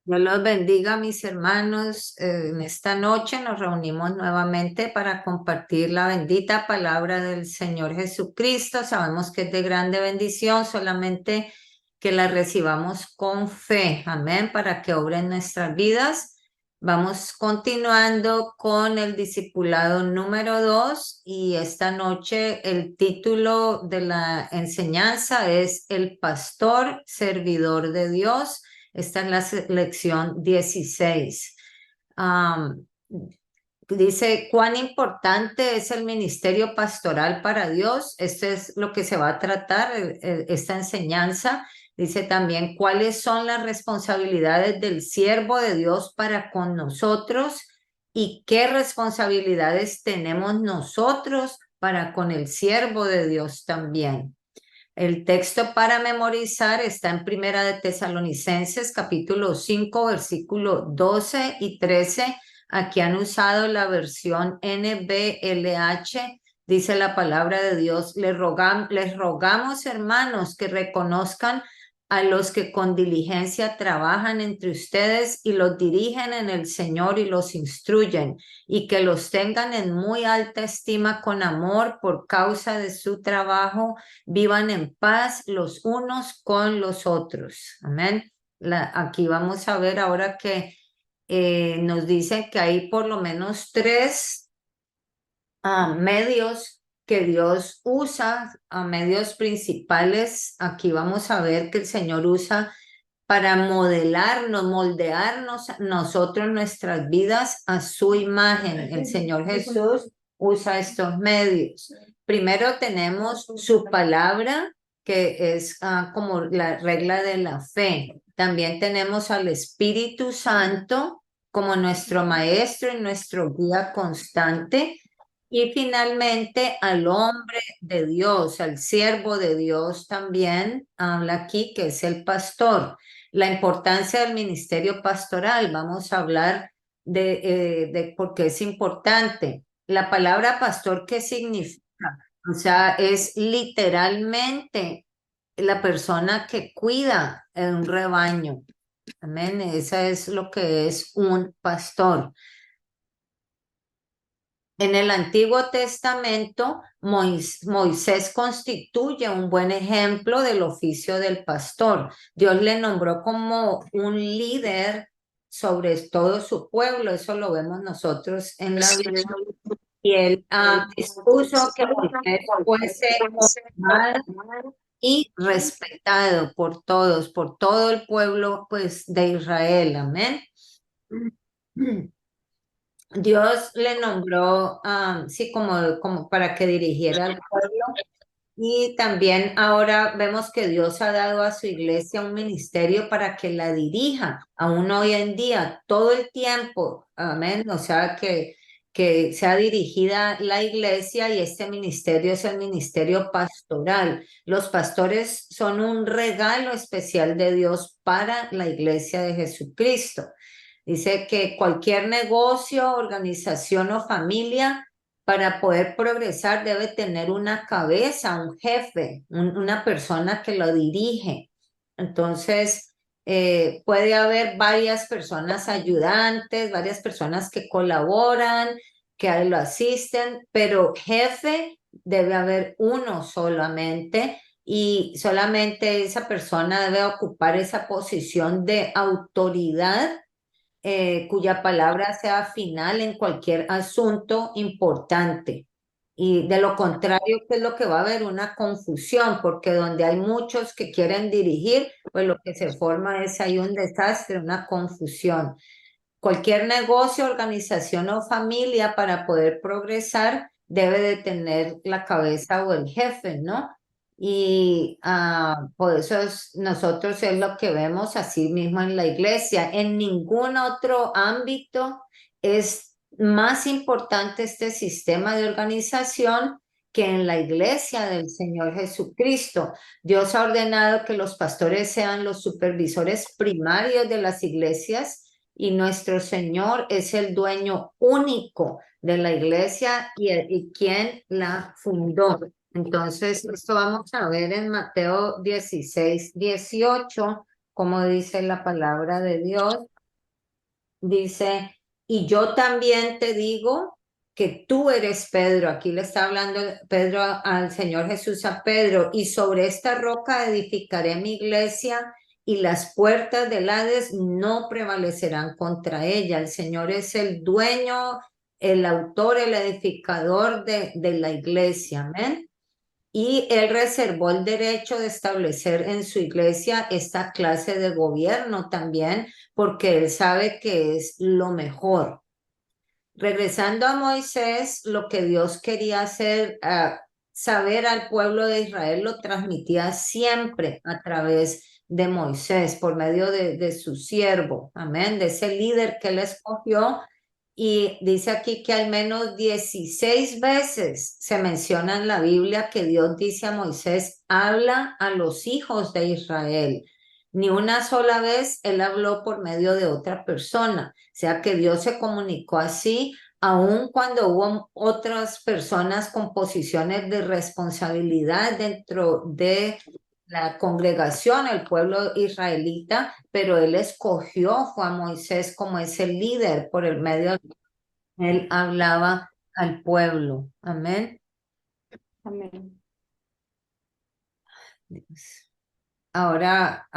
Dios los bendiga, mis hermanos. En esta noche nos reunimos nuevamente para compartir la bendita palabra del Señor Jesucristo. Sabemos que es de grande bendición, solamente que la recibamos con fe. Amén, para que obre en nuestras vidas. Vamos continuando con el discipulado número 2 y esta noche el título de la enseñanza es El pastor servidor de Dios. Esta es la lección 16. Am, Dice, ¿cuán importante es el ministerio pastoral para Dios? Esto es lo que se va a tratar, esta enseñanza. Dice también, ¿cuáles son las responsabilidades del siervo de Dios para con nosotros? ¿Y qué responsabilidades tenemos nosotros para con el siervo de Dios también? El texto para memorizar está en Primera de Tesalonicenses, capítulo 5, versículo 12 y 13. Aquí han usado la versión NBLH. Dice la palabra de Dios, les rogamos, hermanos, que reconozcan a los que con diligencia trabajan entre ustedes y los dirigen en el Señor y los instruyen, y que los tengan en muy alta estima con amor por causa de su trabajo. Vivan en paz los unos con los otros. Amén. Aquí vamos a ver ahora que nos dicen que hay por lo menos tres medios que Dios usa, medios principales. Aquí vamos a ver que el Señor usa para modelarnos, moldearnos nosotros nuestras vidas a su imagen. El Señor Jesús usa estos medios. Primero tenemos su palabra, que es como la regla de la fe. También tenemos al Espíritu Santo como nuestro maestro y nuestro guía constante. Y finalmente al hombre de Dios, al siervo de Dios también habla aquí, que es el pastor. La importancia del ministerio pastoral, vamos a hablar de por qué es importante. La palabra pastor, ¿qué significa? O sea, es literalmente la persona que cuida un rebaño. Amén. Esa es lo que es un pastor. En el Antiguo Testamento, Moisés constituye un buen ejemplo del oficio del pastor. Dios le nombró como un líder sobre todo su pueblo. Eso lo vemos nosotros en la Biblia. Y él dispuso que Moisés fuese honrado y respetado por todos, por todo el pueblo, pues, de Israel. Amén. Dios le nombró, sí, como para que dirigiera al pueblo. Y también ahora vemos que Dios ha dado a su iglesia un ministerio para que la dirija, aún hoy en día, todo el tiempo. Amén. O sea, que sea dirigida la iglesia y este ministerio es el ministerio pastoral. Los pastores son un regalo especial de Dios para la iglesia de Jesucristo. Dice que cualquier negocio, organización o familia para poder progresar debe tener una cabeza, un jefe, una persona que lo dirige. Entonces, puede haber varias personas ayudantes, varias personas que colaboran, que lo asisten, pero jefe debe haber uno solamente y solamente esa persona debe ocupar esa posición de autoridad, cuya palabra sea final en cualquier asunto importante. Y de lo contrario, ¿qué es lo que va a haber? Una confusión, porque donde hay muchos que quieren dirigir, pues lo que se forma es ahí un desastre, una confusión. Cualquier negocio, organización o familia para poder progresar debe de tener la cabeza o el jefe, ¿no? Y por eso nosotros es lo que vemos así mismo en la iglesia. En ningún otro ámbito es más importante este sistema de organización que en la iglesia del Señor Jesucristo. Dios ha ordenado que los pastores sean los supervisores primarios de las iglesias y nuestro Señor es el dueño único de la iglesia y quien la fundó. Entonces, esto vamos a ver en Mateo 16, 18, como dice la palabra de Dios. dice, y yo también te digo que tú eres Pedro. Aquí le está hablando Pedro al Señor Jesús a Pedro, y sobre esta roca edificaré mi iglesia y las puertas del Hades no prevalecerán contra ella. El Señor es el dueño, el autor, el edificador de la iglesia. Amén. Y él reservó el derecho de establecer en su iglesia esta clase de gobierno también, porque él sabe que es lo mejor. Regresando a Moisés, lo que Dios quería hacer, saber al pueblo de Israel, lo transmitía siempre a través de Moisés, por medio de su siervo, amén, de ese líder que él escogió. Y dice aquí que al menos 16 veces se menciona en la Biblia que Dios dice a Moisés, habla a los hijos de Israel. Ni una sola vez él habló por medio de otra persona. O sea que Dios se comunicó así, aun cuando hubo otras personas con posiciones de responsabilidad dentro de la congregación, el pueblo israelita, pero él escogió, fue a Moisés como ese líder por el medio de él hablaba al pueblo. Amén. Amén. Ahora,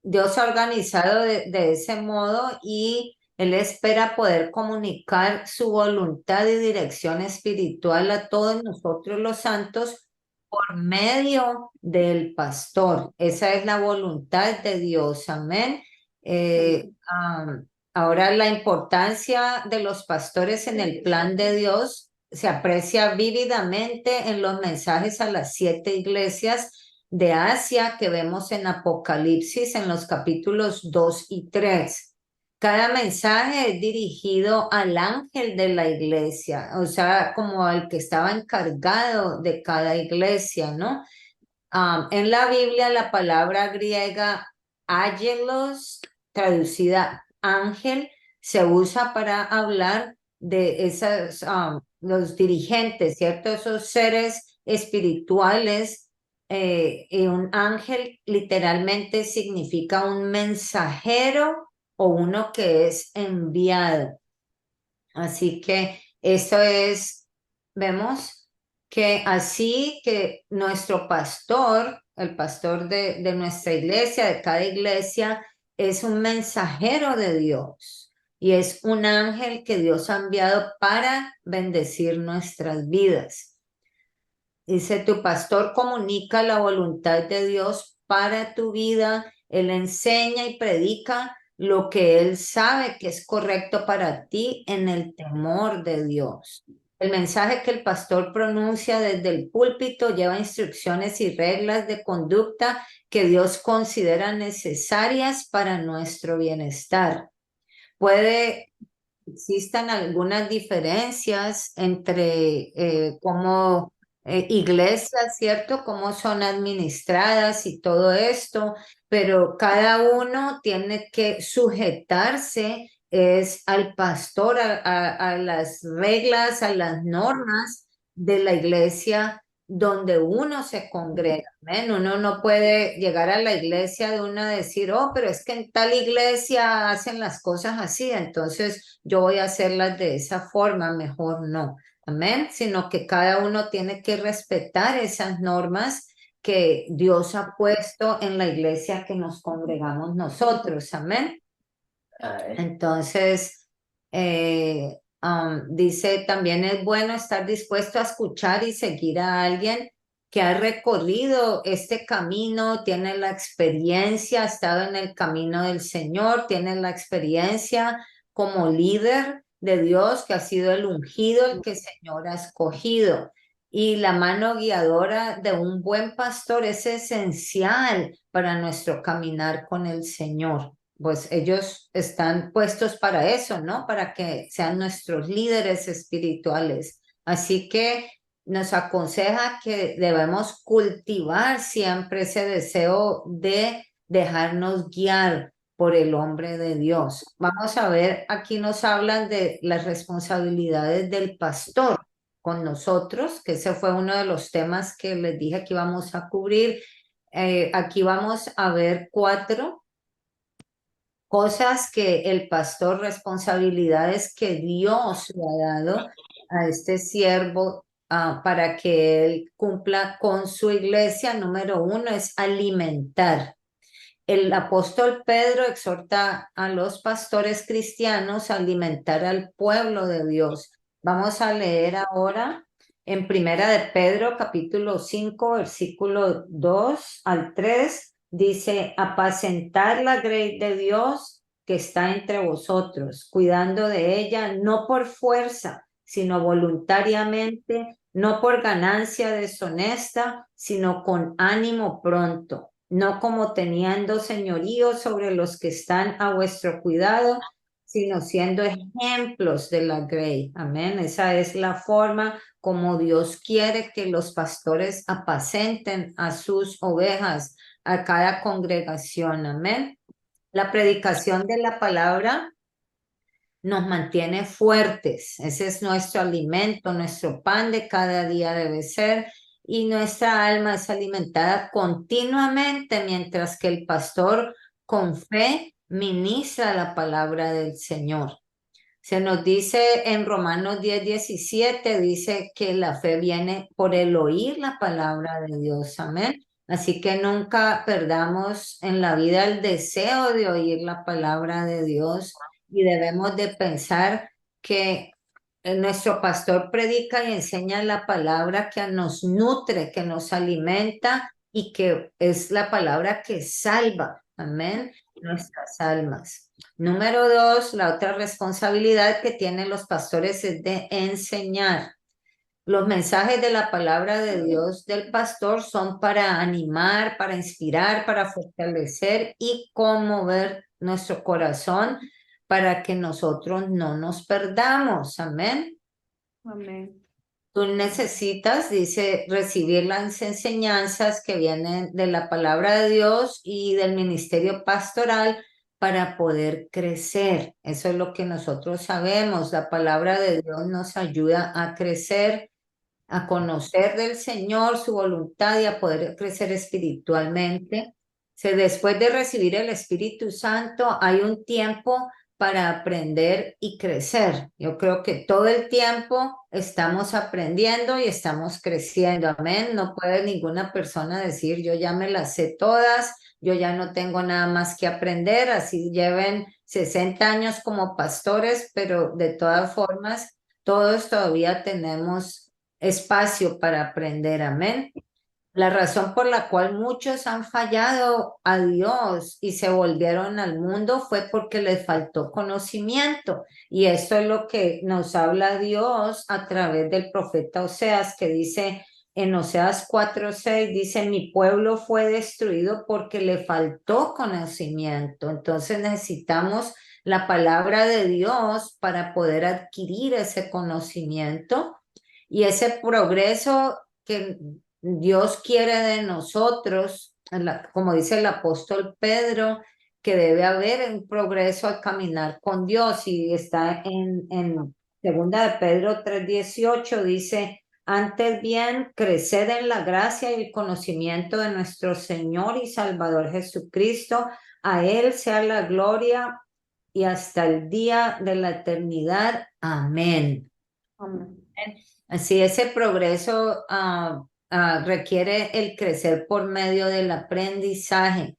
Dios ha organizado de ese modo y Él espera poder comunicar su voluntad y dirección espiritual a todos nosotros los santos por medio del pastor. Esa es la voluntad de Dios. Amén. Amén. Ahora la importancia de los pastores en el plan de Dios se aprecia vívidamente en los mensajes a las 7 iglesias de Asia que vemos en Apocalipsis en los capítulos 2 y 3. Cada mensaje es dirigido al ángel de la iglesia, o sea, como al que estaba encargado de cada iglesia, ¿no? En la Biblia la palabra griega angelos, traducida ángel, se usa para hablar de esos, los dirigentes, ¿cierto? Esos seres espirituales. Y un ángel literalmente significa un mensajero o uno que es enviado. Así que eso es, vemos que así que nuestro pastor, el pastor de nuestra iglesia, de cada iglesia, es un mensajero de Dios y es un ángel que Dios ha enviado para bendecir nuestras vidas. Dice, tu pastor comunica la voluntad de Dios para tu vida. Él enseña y predica lo que él sabe que es correcto para ti en el temor de Dios. El mensaje que el pastor pronuncia desde el púlpito lleva instrucciones y reglas de conducta que Dios considera necesarias para nuestro bienestar. Puede existan algunas diferencias entre cómo iglesias, ¿cierto? Cómo son administradas y todo esto, pero cada uno tiene que sujetarse es al pastor, a las reglas, a las normas de la iglesia donde uno se congrega. ¿Ven? Uno no puede llegar a la iglesia de uno a decir, oh, pero es que en tal iglesia hacen las cosas así, entonces yo voy a hacerlas de esa forma, mejor no. Amén. Sino que cada uno tiene que respetar esas normas que Dios ha puesto en la iglesia que nos congregamos nosotros. Amén. Entonces, dice, también es bueno estar dispuesto a escuchar y seguir a alguien que ha recorrido este camino, tiene la experiencia, ha estado en el camino del Señor, tiene la experiencia como líder de Dios, que ha sido el ungido, el que el Señor ha escogido. Y la mano guiadora de un buen pastor es esencial para nuestro caminar con el Señor. Pues ellos están puestos para eso, ¿no? Para que sean nuestros líderes espirituales. Así que nos aconseja que debemos cultivar siempre ese deseo de dejarnos guiar por el hombre de Dios. Vamos a ver, aquí nos hablan de las responsabilidades del pastor con nosotros, que ese fue uno de los temas que les dije que íbamos a cubrir. Aquí vamos a ver 4 cosas que el pastor, responsabilidades que Dios le ha dado a este siervo para que él cumpla con su iglesia. Número uno es alimentar. El apóstol Pedro exhorta a los pastores cristianos a alimentar al pueblo de Dios. Vamos a leer ahora en Primera de Pedro, capítulo 5, versículo 2 al 3. Dice: apacentar la grey de Dios que está entre vosotros, cuidando de ella, no por fuerza, sino voluntariamente, no por ganancia deshonesta, sino con ánimo pronto, no como teniendo señorío sobre los que están a vuestro cuidado, sino siendo ejemplos de la grey. Amén. Esa es la forma como Dios quiere que los pastores apacenten a sus ovejas, a cada congregación. Amén. La predicación de la palabra nos mantiene fuertes. Ese es nuestro alimento, nuestro pan de cada día debe ser. Y nuestra alma es alimentada continuamente mientras que el pastor con fe ministra la palabra del Señor. Se nos dice en Romanos 10:17, dice que la fe viene por el oír la palabra de Dios. Amén. Así que nunca perdamos en la vida el deseo de oír la palabra de Dios, y debemos de pensar que nuestro pastor predica y enseña la palabra que nos nutre, que nos alimenta y que es la palabra que salva. Amén. Nuestras almas. Número dos, la otra responsabilidad que tienen los pastores es de enseñar. Los mensajes de la palabra de Dios del pastor son para animar, para inspirar, para fortalecer y conmover nuestro corazón para que nosotros no nos perdamos. Amén. Amén. Tú necesitas, dice, recibir las enseñanzas que vienen de la palabra de Dios y del ministerio pastoral para poder crecer. Eso es lo que nosotros sabemos. La palabra de Dios nos ayuda a crecer, a conocer del Señor su voluntad y a poder crecer espiritualmente. Después de recibir el Espíritu Santo, hay un tiempo para aprender y crecer. Yo creo que todo el tiempo estamos aprendiendo y estamos creciendo. Amén. No puede ninguna persona decir: yo ya me las sé todas, yo ya no tengo nada más que aprender. Así lleven 60 años como pastores, pero de todas formas, todos todavía tenemos espacio para aprender. Amén. La razón por la cual muchos han fallado a Dios y se volvieron al mundo fue porque les faltó conocimiento. Y esto es lo que nos habla Dios a través del profeta Oseas, que dice en Oseas 4:6, dice: mi pueblo fue destruido porque le faltó conocimiento. Entonces necesitamos la palabra de Dios para poder adquirir ese conocimiento y ese progreso que Dios quiere de nosotros, como dice el apóstol Pedro, que debe haber un progreso al caminar con Dios. Y está en segunda de Pedro 3:18, dice: antes bien, creced en la gracia y el conocimiento de nuestro Señor y Salvador Jesucristo. A Él sea la gloria y hasta el día de la eternidad. Amén. Amén. Así ese progreso requiere el crecer por medio del aprendizaje.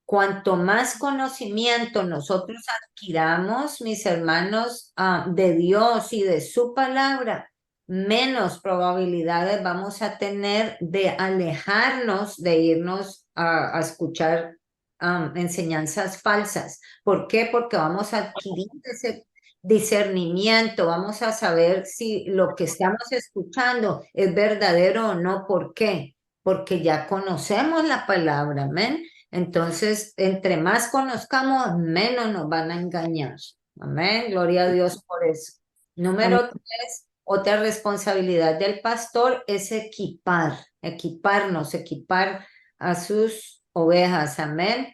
Cuanto más conocimiento nosotros adquiramos, mis hermanos, de Dios y de su palabra, menos probabilidades vamos a tener de alejarnos, de irnos a escuchar enseñanzas falsas. ¿Por qué? Porque vamos a adquirir ese discernimiento, vamos a saber si lo que estamos escuchando es verdadero o no. ¿Por qué? Porque ya conocemos la palabra. Amén. Entonces, entre más conozcamos, menos nos van a engañar. Amén. Gloria a Dios por eso. Amén. Número tres, otra responsabilidad del pastor es equiparnos, equipar a sus ovejas. Amén.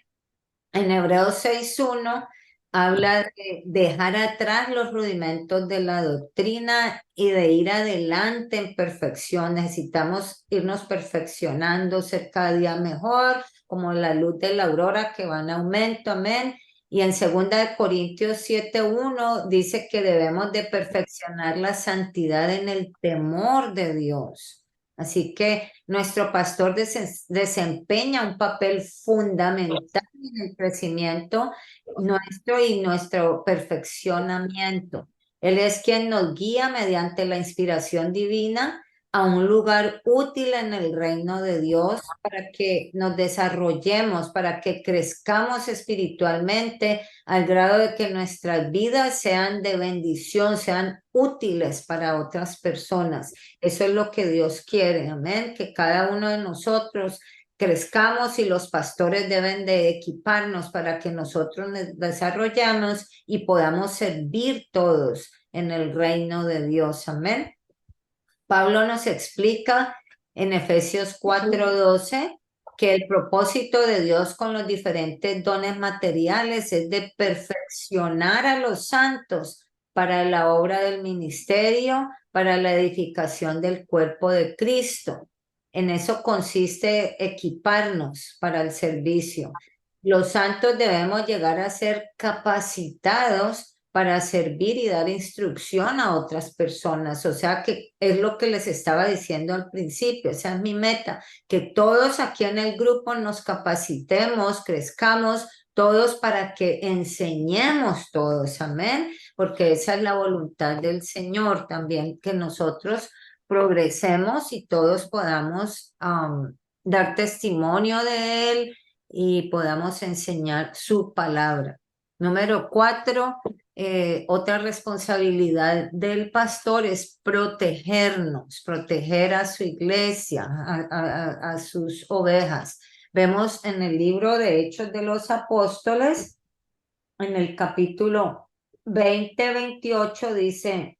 En Hebreos 6:1 habla de dejar atrás los rudimentos de la doctrina y de ir adelante en perfección. Necesitamos irnos perfeccionando, ser cada día mejor, como la luz de la aurora que va en aumento. Amén. Y en 2 Corintios 7:1 dice que debemos de perfeccionar la santidad en el temor de Dios. Así que nuestro pastor desempeña un papel fundamental en el crecimiento nuestro y nuestro perfeccionamiento. Él es quien nos guía mediante la inspiración divina a un lugar útil en el reino de Dios para que nos desarrollemos, para que crezcamos espiritualmente al grado de que nuestras vidas sean de bendición, sean útiles para otras personas. Eso es lo que Dios quiere, amén, que cada uno de nosotros crezcamos y los pastores deben de equiparnos para que nosotros nos desarrollemos y podamos servir todos en el reino de Dios, amén. Pablo nos explica en Efesios 4:12 que el propósito de Dios con los diferentes dones materiales es de perfeccionar a los santos para la obra del ministerio, para la edificación del cuerpo de Cristo. En eso consiste equiparnos para el servicio. Los santos debemos llegar a ser capacitados para servir y dar instrucción a otras personas. O sea que es lo que les estaba diciendo al principio, esa es mi meta, que todos aquí en el grupo nos capacitemos, crezcamos, todos para que enseñemos todos, amén, porque esa es la voluntad del Señor también, que nosotros progresemos y todos podamos dar testimonio de Él y podamos enseñar su palabra. Número 4, otra responsabilidad del pastor es protegernos, proteger a su iglesia, a sus ovejas. Vemos en el libro de Hechos de los Apóstoles, en el capítulo 20-28, dice: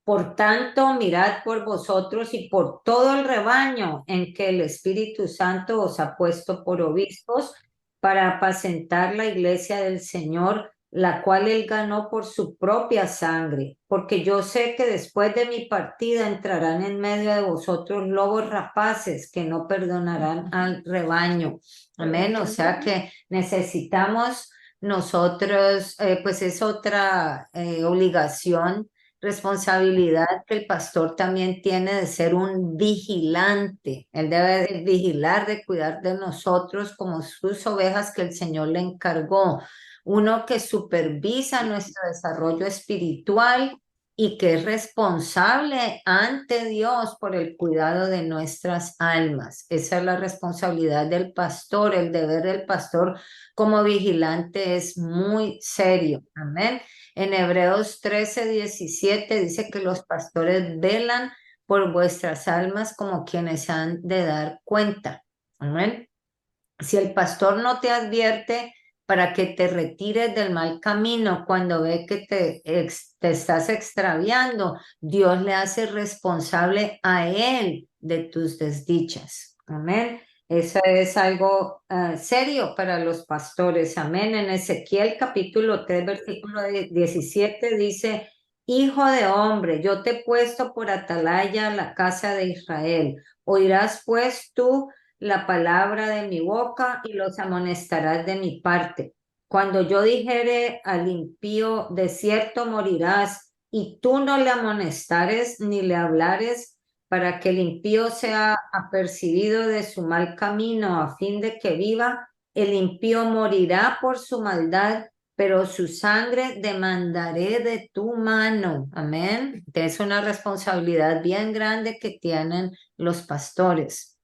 por tanto, mirad por vosotros y por todo el rebaño en que el Espíritu Santo os ha puesto por obispos para apacentar la iglesia del Señor, la cual él ganó por su propia sangre. Porque yo sé que después de mi partida entrarán en medio de vosotros lobos rapaces que no perdonarán al rebaño. Amén. O sea que necesitamos nosotros, pues es otra obligación, responsabilidad que el pastor también tiene de ser un vigilante. Él debe de vigilar, de cuidar de nosotros como sus ovejas que el Señor le encargó. Uno que supervisa nuestro desarrollo espiritual y que es responsable ante Dios por el cuidado de nuestras almas. Esa es la responsabilidad del pastor. El deber del pastor como vigilante es muy serio. Amén. En Hebreos 13:17 dice que los pastores velan por vuestras almas como quienes han de dar cuenta. Amén. Si el pastor no te advierte para que te retires del mal camino cuando ve que te estás extraviando, Dios le hace responsable a él de tus desdichas. Amén. Eso es algo serio para los pastores. Amén. En Ezequiel capítulo 3, versículo 17 dice: Hijo de hombre, yo te he puesto por atalaya a la casa de Israel. Oirás pues tú la palabra de mi boca y los amonestarás de mi parte. Cuando yo dijere al impío, de cierto morirás, y tú no le amonestares ni le hablares, para que el impío sea apercibido de su mal camino, a fin de que viva, el impío morirá por su maldad, pero su sangre demandaré de tu mano. Amén. Es una responsabilidad bien grande que tienen los pastores.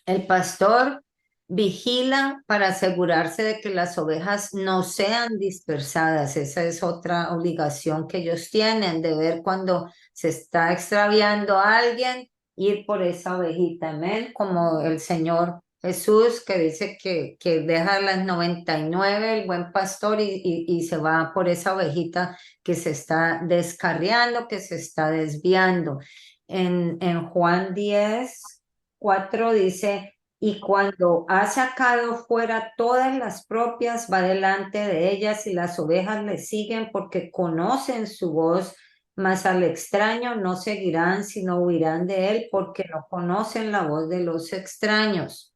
El pastor vigila para asegurarse de que las ovejas no sean dispersadas. Esa es otra obligación que ellos tienen, de ver cuando se está extraviando a alguien, ir por esa ovejita, amén, como el Señor Jesús que dice que deja las 99, el buen pastor, y se va por esa ovejita que se está descarriando, que se está desviando. En Juan 10:4 dice: y cuando ha sacado fuera todas las propias, va delante de ellas y las ovejas le siguen porque conocen su voz, mas al extraño no seguirán, sino huirán de él porque no conocen la voz de los extraños.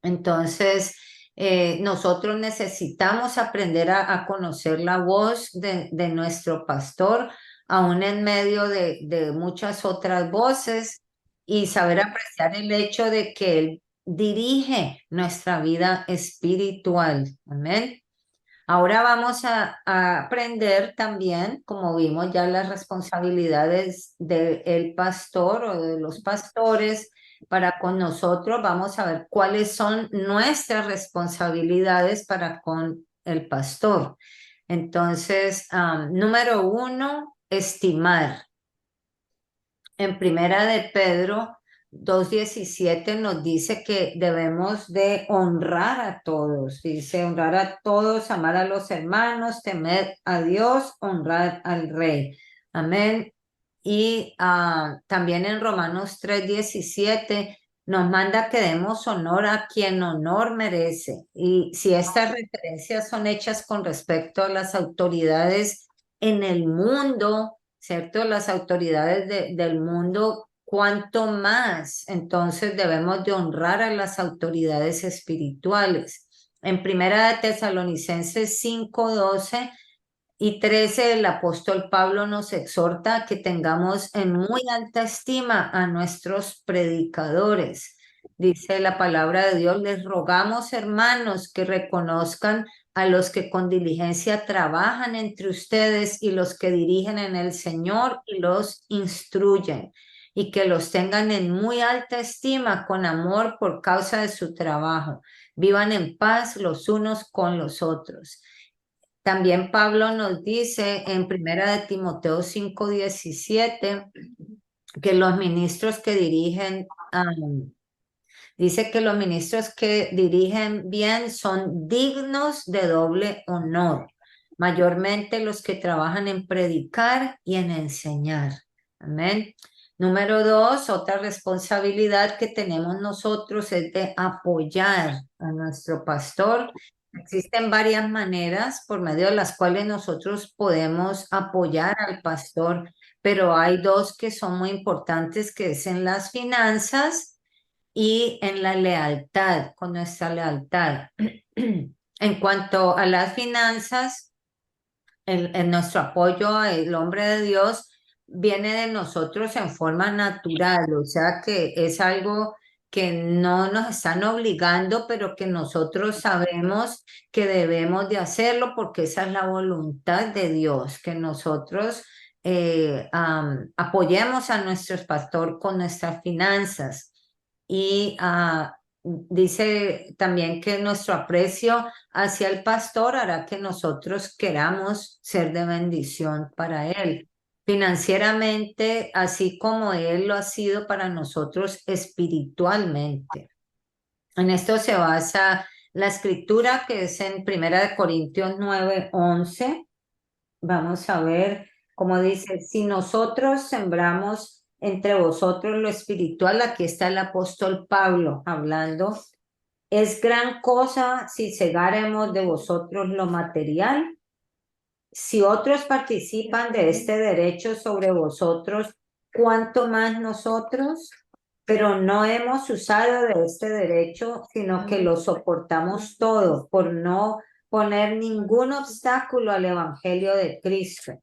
Entonces, Nosotros necesitamos aprender a conocer la voz de nuestro pastor, aún en medio de muchas otras voces, y saber apreciar el hecho de que Él dirige nuestra vida espiritual. Amén. Ahora vamos a aprender también, como vimos ya, las responsabilidades del pastor o de los pastores para con nosotros. Vamos a ver cuáles son nuestras responsabilidades para con el pastor. Entonces, número uno, estimar. En Primera de Pedro 2:17 nos dice que debemos de honrar a todos. Dice honrar a todos, amar a los hermanos, temer a Dios, honrar al rey. Amén. Y también en Romanos 3:17 nos manda que demos honor a quien honor merece. Y si estas referencias son hechas con respecto a las autoridades en el mundo, ¿cierto? Las autoridades del mundo, cuanto más entonces debemos de honrar a las autoridades espirituales. En Primera de Tesalonicenses 5:12 y 13, el apóstol Pablo nos exhorta a que tengamos en muy alta estima a nuestros predicadores. Dice la palabra de Dios, les rogamos, hermanos, que reconozcan a los que con diligencia trabajan entre ustedes y los que dirigen en el Señor y los instruyen, y que los tengan en muy alta estima con amor por causa de su trabajo. Vivan en paz los unos con los otros. También Pablo nos dice en Primera de Timoteo 5:17 que los ministros que dirigen, dice que los ministros que dirigen bien son dignos de doble honor, mayormente los que trabajan en predicar y en enseñar. Amén. Número dos, otra responsabilidad que tenemos nosotros es de apoyar a nuestro pastor. Existen varias maneras por medio de las cuales nosotros podemos apoyar al pastor, pero hay dos que son muy importantes, que es en las finanzas y en la lealtad, con nuestra lealtad. En cuanto a las finanzas, en nuestro apoyo al hombre de Dios viene de nosotros en forma natural, o sea que es algo que no nos están obligando, pero que nosotros sabemos que debemos de hacerlo porque esa es la voluntad de Dios, que nosotros apoyemos a nuestro pastor con nuestras finanzas. Y dice también que nuestro aprecio hacia el pastor hará que nosotros queramos ser de bendición para él, financieramente, así como él lo ha sido para nosotros espiritualmente. En esto se basa la escritura, que es en Primera de Corintios 9:11. Vamos a ver cómo dice, si nosotros sembramos entre vosotros lo espiritual, aquí está el apóstol Pablo hablando, es gran cosa si segáremos de vosotros lo material. Si otros participan de este derecho sobre vosotros, ¿cuánto más nosotros? Pero no hemos usado de este derecho, sino que lo soportamos todo por no poner ningún obstáculo al evangelio de Cristo.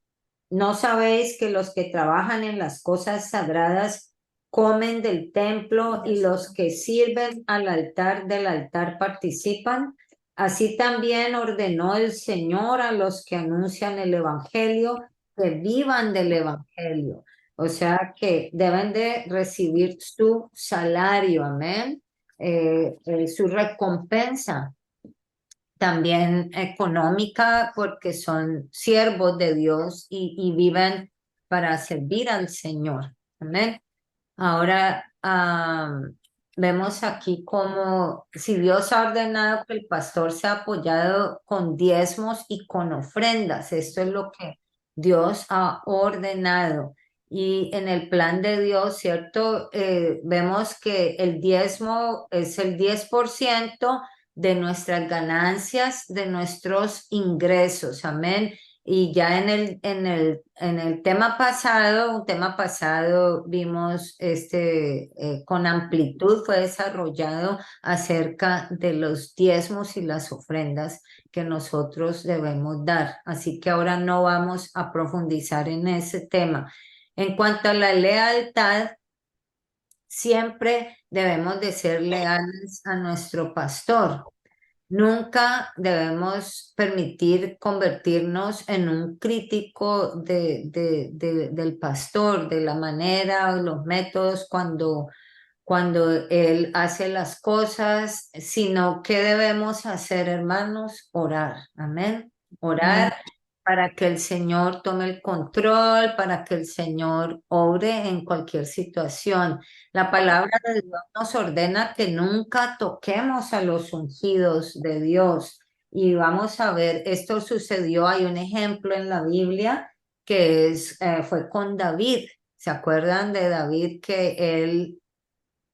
¿No sabéis que los que trabajan en las cosas sagradas comen del templo y los que sirven al altar del altar participan? Así también ordenó el Señor a los que anuncian el evangelio que vivan del evangelio. O sea que deben de recibir su salario, amén, su recompensa también económica porque son siervos de Dios y viven para servir al Señor. Amén. Ahora vemos aquí como si Dios ha ordenado que el pastor sea apoyado con diezmos y con ofrendas. Esto es lo que Dios ha ordenado. Y en el plan de Dios, ¿cierto? Vemos que el diezmo es el 10% de nuestras ganancias, de nuestros ingresos. Amén. Y ya en el tema pasado, un tema pasado, vimos con amplitud fue desarrollado acerca de los diezmos y las ofrendas que nosotros debemos dar. Así que ahora no vamos a profundizar en ese tema. En cuanto a la lealtad, siempre debemos de ser leales a nuestro pastor. Nunca debemos permitir convertirnos en un crítico del pastor, de la manera o los métodos cuando él hace las cosas, sino que debemos hacer, hermanos, orar. Amén. Amén. Orar para que el Señor tome el control, para que el Señor obre en cualquier situación. La palabra de Dios nos ordena que nunca toquemos a los ungidos de Dios. Y vamos a ver, esto sucedió, hay un ejemplo en la Biblia fue con David. ¿Se acuerdan de David que él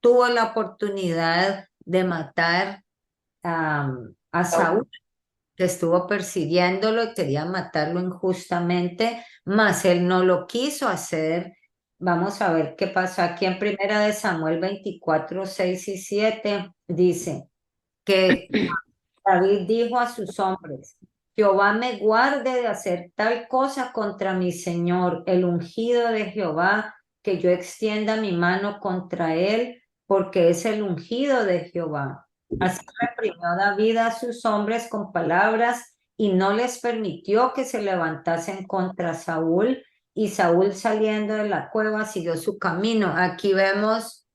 tuvo la oportunidad de matar a Saúl, que estuvo persiguiéndolo y quería matarlo injustamente, mas él no lo quiso hacer? Vamos a ver qué pasó aquí en Primera de Samuel 24, 6 y 7. Dice que David dijo a sus hombres: Jehová me guarde de hacer tal cosa contra mi señor, el ungido de Jehová, que yo extienda mi mano contra él, porque es el ungido de Jehová. Así reprimió David a sus hombres con palabras y no les permitió que se levantasen contra Saúl. Y Saúl, saliendo de la cueva, siguió su camino. Aquí vemos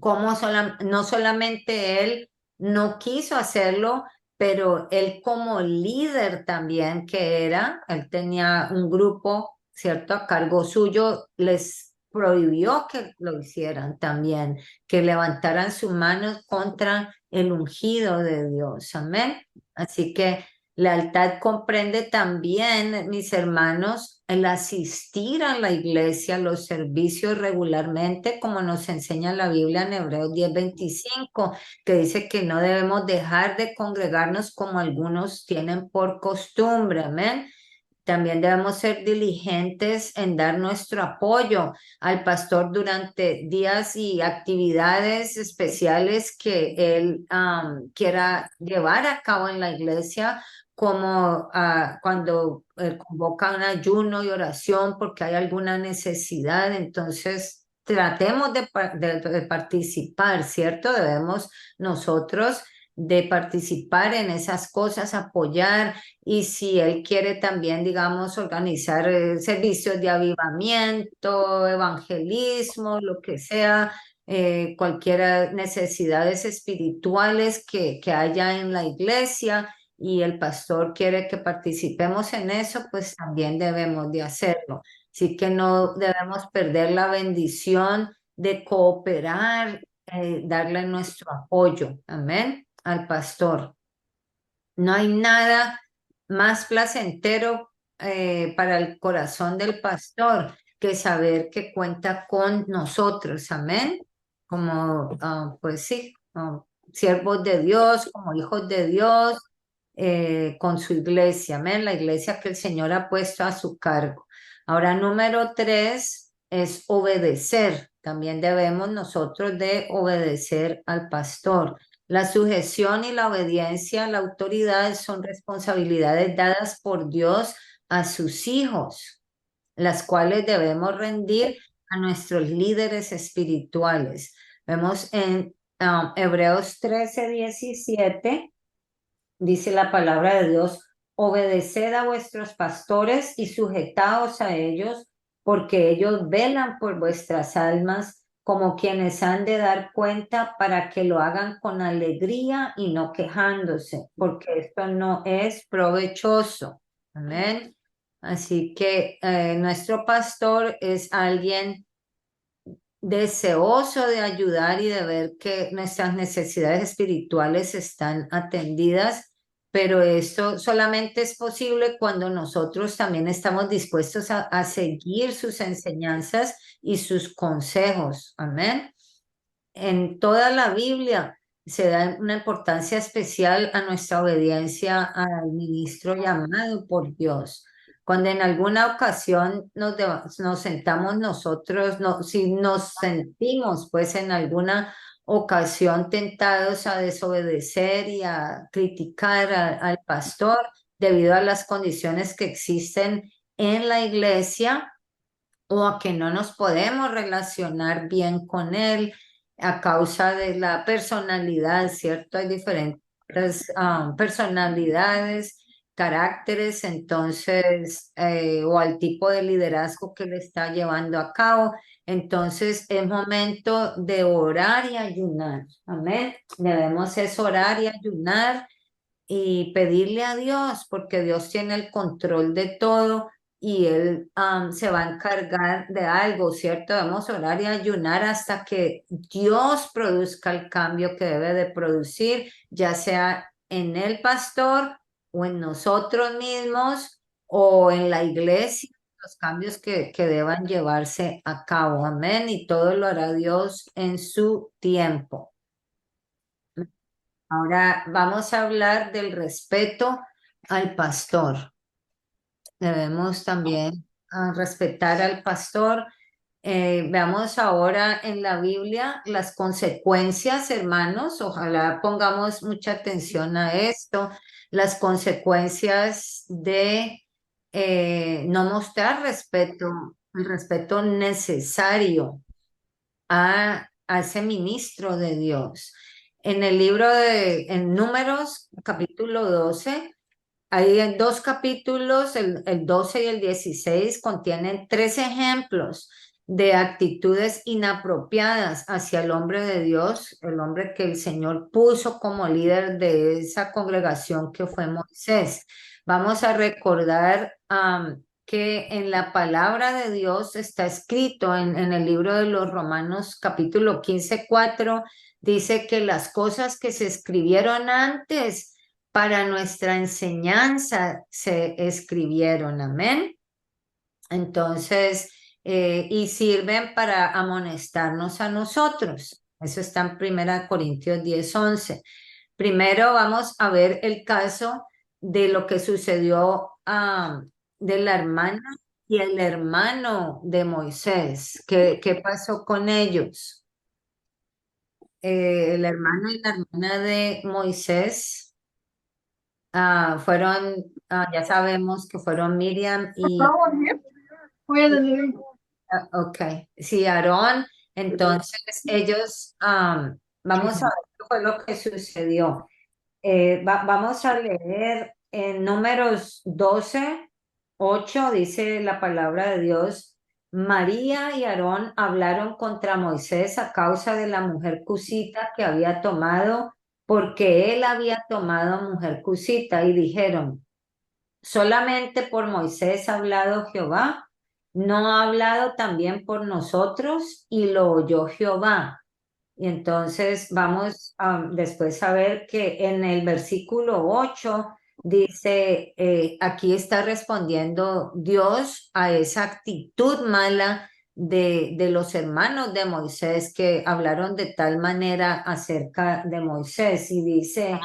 cómo no solamente él no quiso hacerlo, pero él como líder también que era, él tenía un grupo, ¿cierto? A cargo suyo, les prohibió que lo hicieran también, que levantaran sus manos contra el ungido de Dios. Amén. Así que lealtad comprende también, mis hermanos, el asistir a la iglesia, los servicios regularmente, como nos enseña la Biblia en Hebreos 10:25, que dice que no debemos dejar de congregarnos como algunos tienen por costumbre. Amén. También debemos ser diligentes en dar nuestro apoyo al pastor durante días y actividades especiales que él quiera llevar a cabo en la iglesia, como cuando convoca un ayuno y oración porque hay alguna necesidad. Entonces, tratemos de participar, ¿cierto? Debemos nosotros de participar en esas cosas, apoyar. Y si él quiere también, digamos, organizar servicios de avivamiento, evangelismo, lo que sea, cualquier necesidades espirituales que haya en la iglesia y el pastor quiere que participemos en eso, pues también debemos de hacerlo. Así que no debemos perder la bendición de cooperar, darle nuestro apoyo, amén, al pastor. No hay nada más placentero para el corazón del pastor que saber que cuenta con nosotros, amén. Como, pues sí, siervos de Dios, como hijos de Dios, con su iglesia, amén. La iglesia que el Señor ha puesto a su cargo. Ahora, número 3 es obedecer. También debemos nosotros de obedecer al pastor. La sujeción y la obediencia a la autoridad son responsabilidades dadas por Dios a sus hijos, las cuales debemos rendir a nuestros líderes espirituales. Vemos en Hebreos 13:17, dice la palabra de Dios: obedeced a vuestros pastores y sujetaos a ellos, porque ellos velan por vuestras almas como quienes han de dar cuenta, para que lo hagan con alegría y no quejándose, porque esto no es provechoso. Amén. Así que nuestro pastor es alguien deseoso de ayudar y de ver que nuestras necesidades espirituales están atendidas, pero esto solamente es posible cuando nosotros también estamos dispuestos a seguir sus enseñanzas y sus consejos. Amén. En toda la Biblia se da una importancia especial a nuestra obediencia al ministro llamado por Dios. Cuando en alguna ocasión nos sentamos nosotros, no, si nos sentimos pues en alguna ocasión tentados a desobedecer y a criticar al pastor debido a las condiciones que existen en la iglesia, o a que no nos podemos relacionar bien con él a causa de la personalidad, ¿cierto? Hay diferentes personalidades, caracteres, entonces, o al tipo de liderazgo que le está llevando a cabo. Entonces es momento de orar y ayunar. Amén. Debemos es orar y ayunar y pedirle a Dios, porque Dios tiene el control de todo y Él se va a encargar de algo, ¿cierto? Debemos orar y ayunar hasta que Dios produzca el cambio que debe de producir, ya sea en el pastor o en nosotros mismos o en la iglesia, los cambios que deban llevarse a cabo. Amén. Y todo lo hará Dios en su tiempo. Ahora vamos a hablar del respeto al pastor. Debemos también respetar al pastor. Veamos ahora en la Biblia las consecuencias, hermanos. Ojalá pongamos mucha atención a esto. Las consecuencias de no mostrar respeto, el respeto necesario a ese ministro de Dios. En el libro en Números, capítulo 12, hay en dos capítulos, el 12 y el 16, contienen tres ejemplos de actitudes inapropiadas hacia el hombre de Dios, el hombre que el Señor puso como líder de esa congregación que fue Moisés. Vamos a recordar que en la palabra de Dios está escrito en el libro de los Romanos capítulo 15:4, dice que las cosas que se escribieron antes para nuestra enseñanza se escribieron, amén. Entonces, y sirven para amonestarnos a nosotros. Eso está en 1 Corintios 10:11. Primero vamos a ver el caso de lo que sucedió de la hermana y el hermano de Moisés. ¿Qué pasó con ellos? El hermano y la hermana de Moisés fueron, ya sabemos que fueron Miriam y, ok, sí, Aarón. Entonces ellos, vamos a ver qué fue lo que sucedió. Vamos a leer en Números 12:8, dice la palabra de Dios. María y Aarón hablaron contra Moisés a causa de la mujer cusita que había tomado, porque él había tomado mujer cusita, y dijeron: solamente por Moisés ha hablado Jehová, no ha hablado también por nosotros. Y lo oyó Jehová. Y entonces vamos después a ver que en el versículo 8 dice, aquí está respondiendo Dios a esa actitud mala de los hermanos de Moisés, que hablaron de tal manera acerca de Moisés, y dice,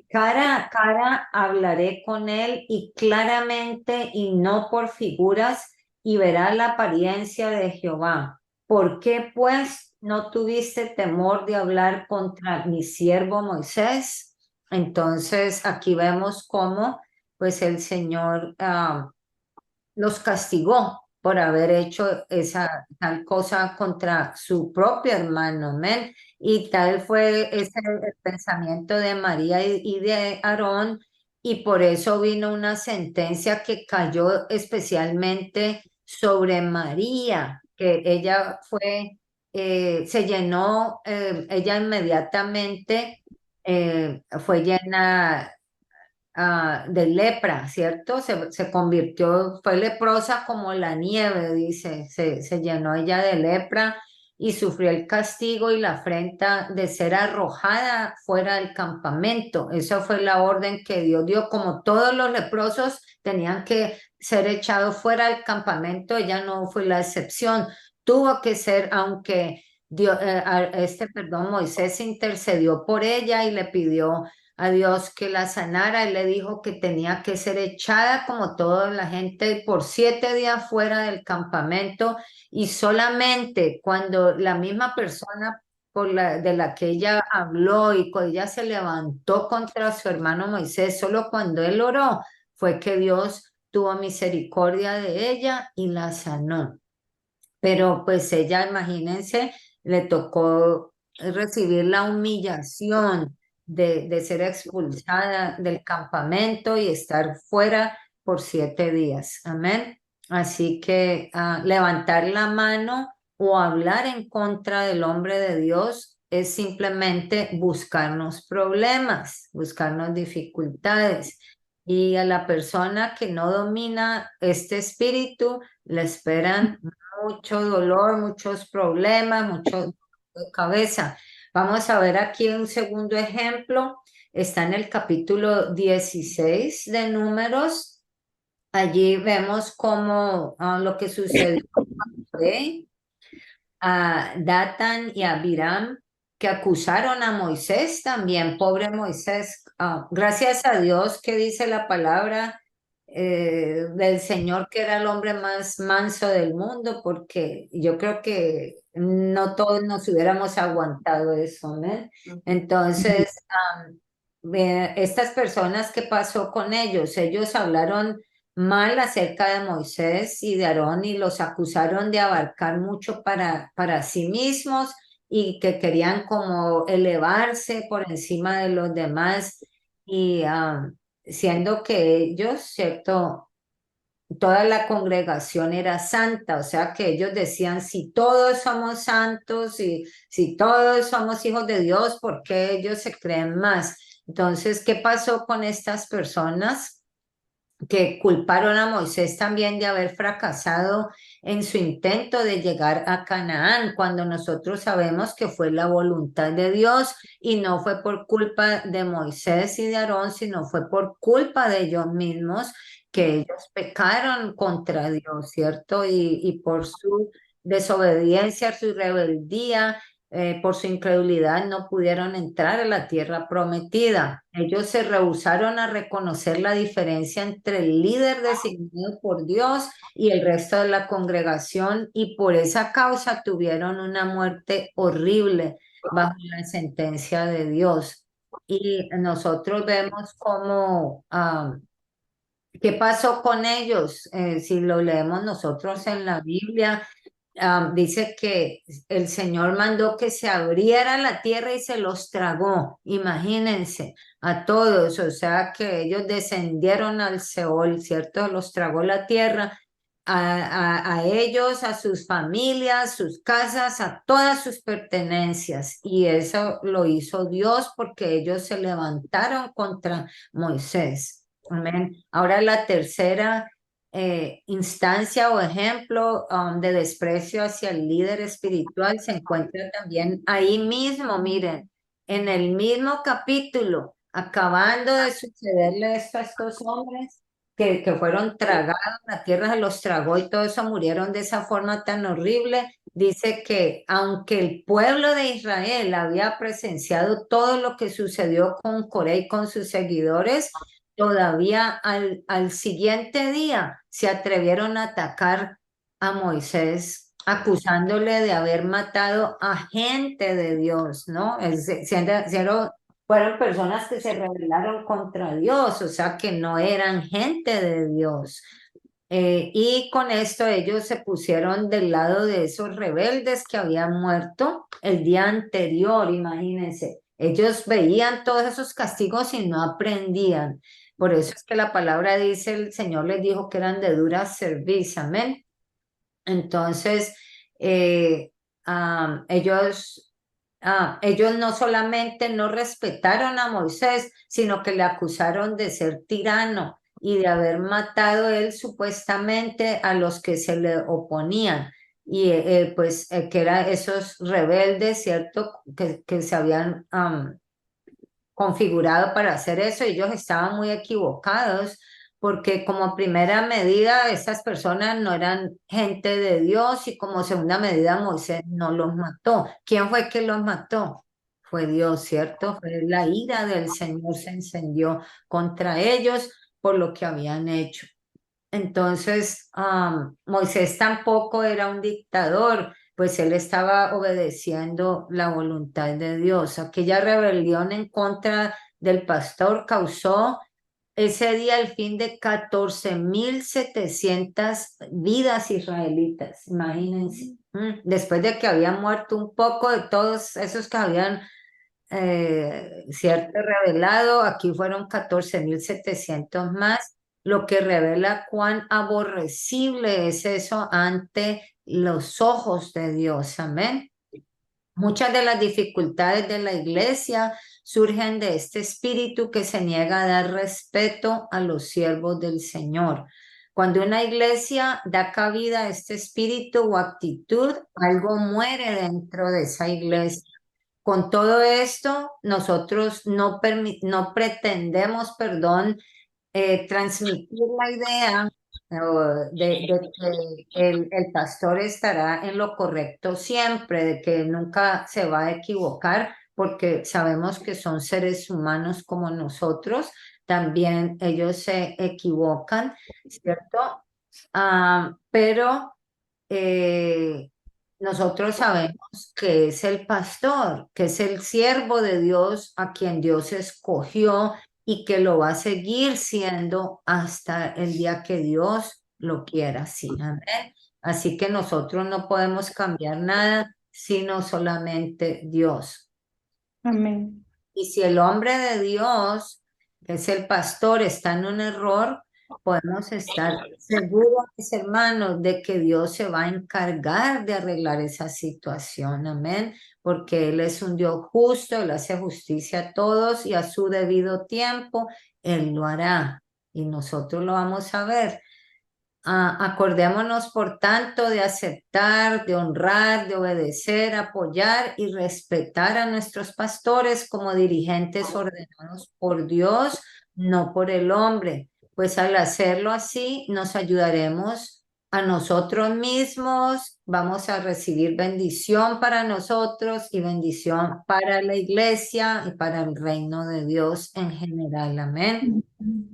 cara a cara hablaré con él y claramente y no por figuras, y verá la apariencia de Jehová. ¿Por qué pues no tuviste temor de hablar contra mi siervo Moisés? Entonces aquí vemos cómo pues el Señor los castigó por haber hecho esa tal cosa contra su propio hermano, amén. Y tal fue ese el pensamiento de María y de Aarón, y por eso vino una sentencia que cayó especialmente sobre María, que ella fue, se llenó, ella inmediatamente fue llena de lepra, ¿cierto? Se convirtió, fue leprosa como la nieve, dice, se llenó ella de lepra y sufrió el castigo y la afrenta de ser arrojada fuera del campamento. Esa fue la orden que Dios dio, como todos los leprosos tenían que ser echados fuera del campamento, ella no fue la excepción. Tuvo que ser, aunque Dios, perdón, Moisés intercedió por ella y le pidió a Dios que la sanara. Él le dijo que tenía que ser echada como toda la gente por 7 días fuera del campamento y solamente cuando la misma persona de la que ella habló y cuando ella se levantó contra su hermano Moisés, solo cuando él oró fue que Dios tuvo misericordia de ella y la sanó. Pero pues ella, imagínense, le tocó recibir la humillación de ser expulsada del campamento y estar fuera por 7 días. Amén. Así que levantar la mano o hablar en contra del hombre de Dios es simplemente buscarnos problemas, buscarnos dificultades. Y a la persona que no domina este espíritu, le esperan mucho dolor, muchos problemas, mucho dolor de cabeza. Vamos a ver aquí un segundo ejemplo. Está en el capítulo 16 de Números. Allí vemos cómo lo que sucedió fue a Datán y a Abiram, que acusaron a Moisés también, pobre Moisés. Gracias a Dios que dice la palabra del Señor que era el hombre más manso del mundo, porque yo creo que no todos nos hubiéramos aguantado eso, ¿no? Entonces, estas personas, ¿qué pasó con ellos? Ellos hablaron mal acerca de Moisés y de Aarón y los acusaron de abarcar mucho para sí mismos y que querían como elevarse por encima de los demás y siendo que ellos, ¿cierto? Toda la congregación era santa, o sea que ellos decían, si todos somos santos y si todos somos hijos de Dios, ¿por qué ellos se creen más? Entonces, ¿qué pasó con estas personas que culparon a Moisés también de haber fracasado en su intento de llegar a Canaán, cuando nosotros sabemos que fue la voluntad de Dios y no fue por culpa de Moisés y de Aarón, sino fue por culpa de ellos mismos que ellos pecaron contra Dios, ¿cierto? Y por su desobediencia, su rebeldía, por su incredulidad no pudieron entrar a la tierra prometida. Ellos se rehusaron a reconocer la diferencia entre el líder designado por Dios y el resto de la congregación y por esa causa tuvieron una muerte horrible bajo la sentencia de Dios. Y nosotros vemos cómo, ¿qué pasó con ellos? Si lo leemos nosotros en la Biblia, dice que el Señor mandó que se abriera la tierra y se los tragó. Imagínense a todos, o sea que ellos descendieron al Seol, ¿cierto? Los tragó la tierra. A ellos, a sus familias, sus casas, a todas sus pertenencias. Y eso lo hizo Dios porque ellos se levantaron contra Moisés. Amén. Ahora la tercera instancia o ejemplo de desprecio hacia el líder espiritual se encuentra también ahí mismo, miren, en el mismo capítulo, acabando de sucederle esto a estos hombres que fueron tragados, la tierra se los tragó y todo eso murieron de esa forma tan horrible. Dice que aunque el pueblo de Israel había presenciado todo lo que sucedió con Coré y con sus seguidores, todavía al siguiente día se atrevieron a atacar a Moisés, acusándole de haber matado a gente de Dios, ¿no? Fueron personas que se rebelaron contra Dios, o sea que no eran gente de Dios. Y con esto ellos se pusieron del lado de esos rebeldes que habían muerto el día anterior, imagínense. Ellos veían todos esos castigos y no aprendían. Por eso es que la palabra dice, el Señor les dijo que eran de dura cerviz, amén. Entonces, eh, ellos no solamente no respetaron a Moisés, sino que le acusaron de ser tirano y de haber matado él supuestamente a los que se le oponían. Y pues que eran esos rebeldes, ¿cierto? Que se habían configurado para hacer eso, y ellos estaban muy equivocados, porque como primera medida, estas personas no eran gente de Dios, y como segunda medida, Moisés no los mató. ¿Quién fue que los mató? fue Dios, ¿cierto? Fue la ira del Señor se encendió contra ellos por lo que habían hecho. Entonces, Moisés tampoco era un dictador, pues él estaba obedeciendo la voluntad de Dios. Aquella rebelión en contra del pastor causó ese día el fin de 14.700 vidas israelitas, imagínense. Después de que habían muerto un poco de todos esos que habían cierto revelado, aquí fueron 14.700 más, lo que revela cuán aborrecible es eso ante los ojos de Dios. Amén. Muchas de las dificultades de la iglesia surgen de este espíritu que se niega a dar respeto a los siervos del Señor. Cuando una iglesia da cabida a este espíritu o actitud, algo muere dentro de esa iglesia. Con todo esto, nosotros no pretendemos, perdón, transmitir la idea de que el pastor estará en lo correcto siempre, de que nunca se va a equivocar, porque sabemos que son seres humanos como nosotros, también ellos se equivocan, ¿cierto? Pero eh, nosotros sabemos que es el pastor, que es el siervo de Dios a quien Dios escogió y que lo va a seguir siendo hasta el día que Dios lo quiera así. Amén. Así que nosotros no podemos cambiar nada, sino solamente Dios. Amén. Y si el hombre de Dios, que es el pastor, está en un error, podemos estar seguros, mis hermanos, de que Dios se va a encargar de arreglar esa situación. Amén. Porque Él es un Dios justo, Él hace justicia a todos y a su debido tiempo Él lo hará. Y nosotros lo vamos a ver. Acordémonos, por tanto, de aceptar, de honrar, de obedecer, apoyar y respetar a nuestros pastores como dirigentes ordenados por Dios, no por el hombre, pues al hacerlo así nos ayudaremos a nosotros mismos, vamos a recibir bendición para nosotros y bendición para la iglesia y para el reino de Dios en general. Amén.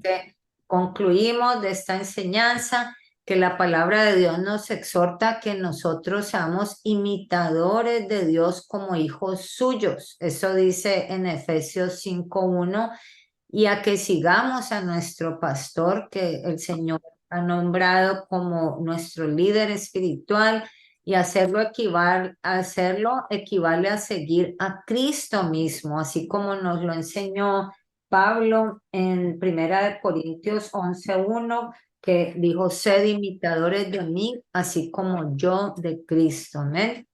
Que concluimos de esta enseñanza que la palabra de Dios nos exhorta a que nosotros seamos imitadores de Dios como hijos suyos. Eso dice en Efesios 5:1 y a que sigamos a nuestro pastor que el Señor ha nombrado como nuestro líder espiritual y hacerlo equivale a seguir a Cristo mismo, así como nos lo enseñó Pablo en Primera de Corintios 11:1, que dijo, sed imitadores de mí, así como yo de Cristo. Amén.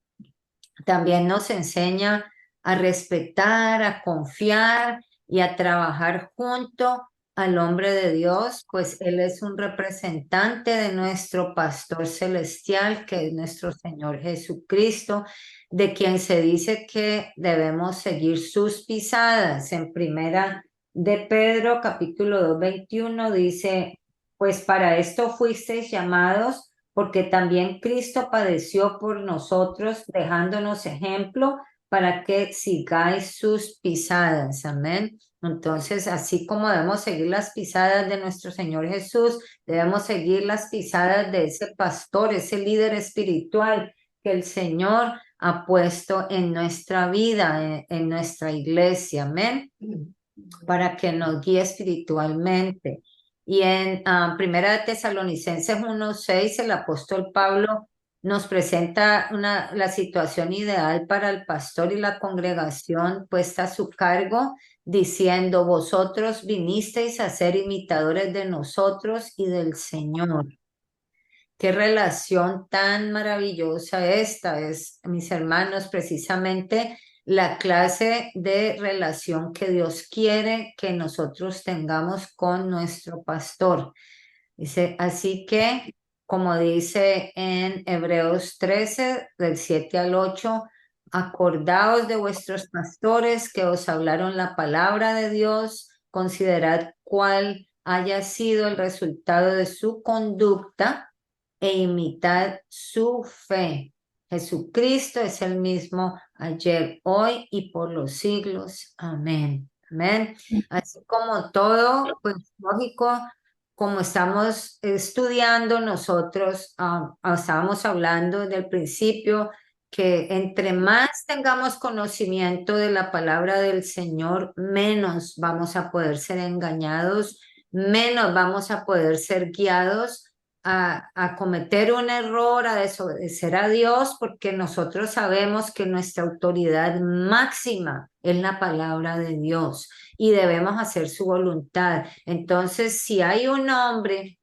También nos enseña a respetar, a confiar y a trabajar junto al hombre de Dios, pues Él es un representante de nuestro pastor celestial, que es nuestro Señor Jesucristo, de quien se dice que debemos seguir sus pisadas. En Primera de Pedro, capítulo 2:21, dice, pues para esto fuisteis llamados porque también Cristo padeció por nosotros, dejándonos ejemplo para que sigáis sus pisadas. Amén. Entonces, así como debemos seguir las pisadas de nuestro Señor Jesús, debemos seguir las pisadas de ese pastor, ese líder espiritual que el Señor ha puesto en nuestra vida, en nuestra iglesia. Amén. Para que nos guíe espiritualmente. Y en Primera de Tesalonicenses 1:6, el apóstol Pablo nos presenta la situación ideal para el pastor y la congregación puesta a su cargo, diciendo, vosotros vinisteis a ser imitadores de nosotros y del Señor. Qué relación tan maravillosa esta es, mis hermanos, precisamente la clase de relación que Dios quiere que nosotros tengamos con nuestro pastor. Dice, así que, como dice en Hebreos 13, del 7 al 8, acordaos de vuestros pastores que os hablaron la palabra de Dios, considerad cuál haya sido el resultado de su conducta e imitad su fe. Jesucristo es el mismo ayer, hoy y por los siglos. Amén. Amén. Así como todo, pues lógico, como estamos estudiando nosotros, estábamos hablando desde el principio que entre más tengamos conocimiento de la palabra del Señor, menos vamos a poder ser engañados, menos vamos a poder ser guiados a cometer un error, a desobedecer a Dios, porque nosotros sabemos que nuestra autoridad máxima es la palabra de Dios y debemos hacer su voluntad. Entonces, si hay un hombre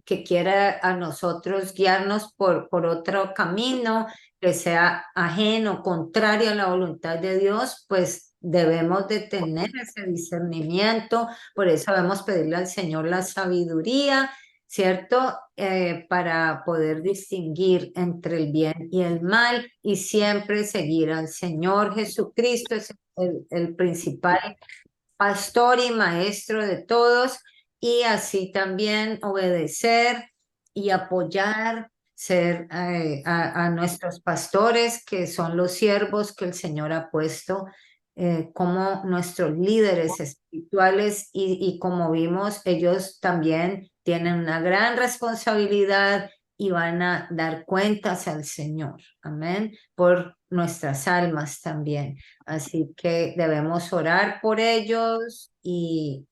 que quiera a nosotros guiarnos por otro camino que sea ajeno, contrario a la voluntad de Dios, pues debemos de tener ese discernimiento. Por eso debemos pedirle al Señor la sabiduría, ¿cierto? Para poder distinguir entre el bien y el mal y siempre seguir al Señor Jesucristo, es el principal pastor y maestro de todos, y así también obedecer y apoyar, ser a nuestros pastores, que son los siervos que el Señor ha puesto como nuestros líderes espirituales, y como vimos, ellos también tienen una gran responsabilidad y van a dar cuentas al Señor. Amén. Por nuestras almas también. Así que debemos orar por ellos y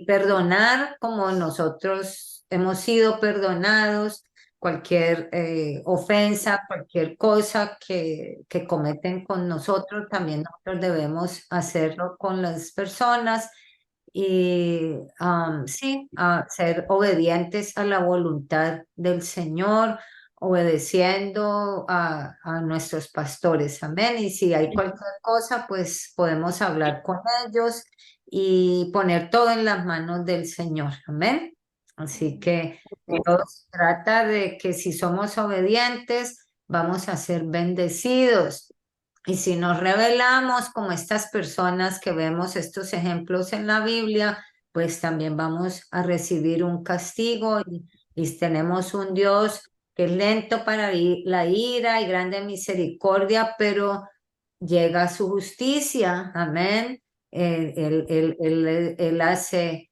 perdonar como nosotros hemos sido perdonados, cualquier ofensa, cualquier cosa que cometen con nosotros, también nosotros debemos hacerlo con las personas y sí, ser obedientes a la voluntad del Señor, obedeciendo a nuestros pastores. Amén. Y si hay cualquier cosa, pues podemos hablar con ellos y poner todo en las manos del Señor. Amén. Así que Dios trata de que si somos obedientes, vamos a ser bendecidos. Y si nos rebelamos como estas personas que vemos estos ejemplos en la Biblia, pues también vamos a recibir un castigo y tenemos un Dios que es lento para la ira y grande en misericordia, pero llega a su justicia. Amén. Él hace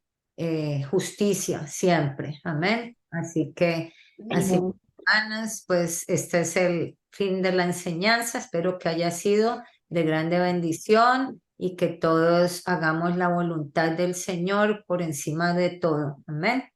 justicia siempre. Amén. Así que así Amén. hermanas, pues este es el fin de la enseñanza. Espero que haya sido de grande bendición y que todos hagamos la voluntad del Señor por encima de todo. Amén.